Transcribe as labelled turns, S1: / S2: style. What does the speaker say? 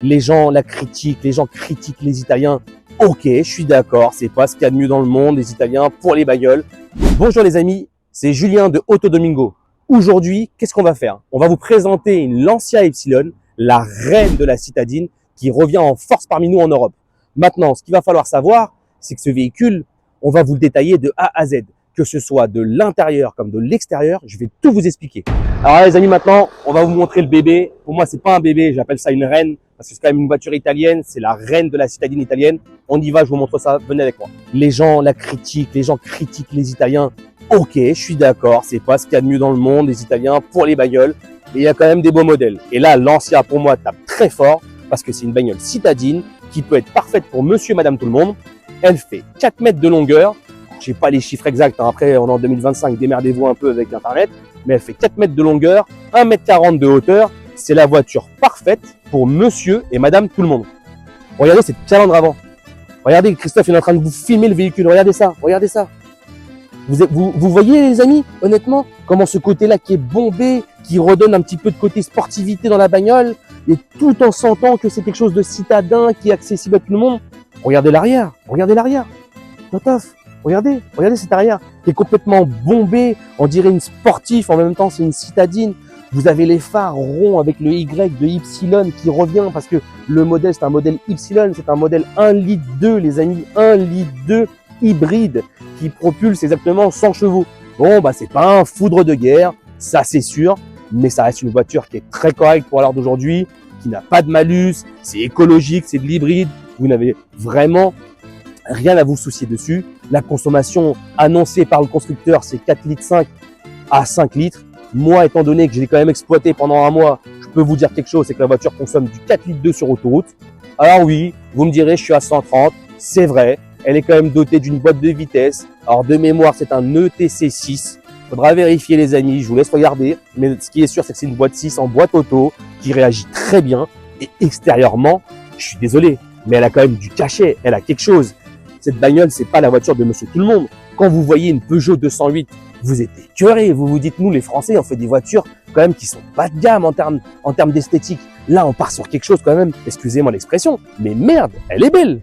S1: Les gens la critiquent, les gens critiquent les Italiens. Ok, je suis d'accord, c'est pas ce qu'il y a de mieux dans le monde, les Italiens, pour les bagnoles. Bonjour les amis, c'est Julien de Auto Domingo. Aujourd'hui, qu'est-ce qu'on va faire? On va vous présenter une Lancia Ypsilon, la reine de la citadine, qui revient en force parmi nous en Europe. Maintenant, ce qu'il va falloir savoir, c'est que ce véhicule, on va vous le détailler de A à Z, que ce soit de l'intérieur comme de l'extérieur, je vais tout vous expliquer. Alors les amis, maintenant, on va vous montrer le bébé. Pour moi, c'est pas un bébé, j'appelle ça une reine, parce que c'est quand même une voiture italienne, c'est la reine de la citadine italienne. On y va, je vous montre ça, venez avec moi. Les gens la critiquent, les gens critiquent les Italiens. Ok, je suis d'accord, c'est pas ce qu'il y a de mieux dans le monde, les Italiens, pour les bagnoles. Et il y a quand même des beaux modèles. Et là, Lancia, pour moi, tape très fort, parce que c'est une bagnole citadine, qui peut être parfaite pour monsieur, madame, tout le monde. Elle fait 4 mètres de longueur. Je n'ai pas les chiffres exacts, hein. Après, on est en 2025, démerdez-vous un peu avec Internet. Mais elle fait 4 mètres de longueur, 1,40 m de hauteur. C'est la voiture parfaite pour monsieur et madame tout le monde. Regardez cette calandre avant. Regardez, Christophe il est en train de vous filmer le véhicule. Regardez ça, regardez ça. Vous voyez les amis, honnêtement, comment ce côté-là qui est bombé, qui redonne un petit peu de côté sportivité dans la bagnole, et tout en sentant que c'est quelque chose de citadin, qui est accessible à tout le monde. Regardez l'arrière, regardez l'arrière. Totof. Regardez cet arrière qui est complètement bombé, on dirait une sportive, en même temps c'est une citadine. Vous avez les phares ronds avec le Y de Ypsilon qui revient parce que le modèle c'est un modèle Ypsilon, c'est un modèle 1,2 litre les amis, 1,2 litre hybride qui propulse exactement 100 chevaux. Bon bah c'est pas un foudre de guerre, ça c'est sûr, mais ça reste une voiture qui est très correcte pour l'heure d'aujourd'hui, qui n'a pas de malus, c'est écologique, c'est de l'hybride, vous n'avez vraiment rien à vous soucier dessus. La consommation annoncée par le constructeur, c'est 4,5 litres à 5 litres. Moi, étant donné que je l'ai quand même exploité pendant un mois, je peux vous dire quelque chose, c'est que la voiture consomme du 4,2 litres sur autoroute. Alors oui, vous me direz, je suis à 130, c'est vrai. Elle est quand même dotée d'une boîte de vitesse. Alors de mémoire, c'est un ETC 6. Faudra vérifier les amis, je vous laisse regarder. Mais ce qui est sûr, c'est que c'est une boîte 6 en boîte auto qui réagit très bien. Et extérieurement, je suis désolé, mais elle a quand même du cachet, elle a quelque chose. Cette bagnole, c'est pas la voiture de monsieur tout le monde. Quand vous voyez une Peugeot 208, vous êtes écœurés. Vous vous dites, nous, les Français, on fait des voitures quand même qui sont bas de gamme en termes d'esthétique. Là, on part sur quelque chose quand même, excusez-moi l'expression, mais merde, elle est belle.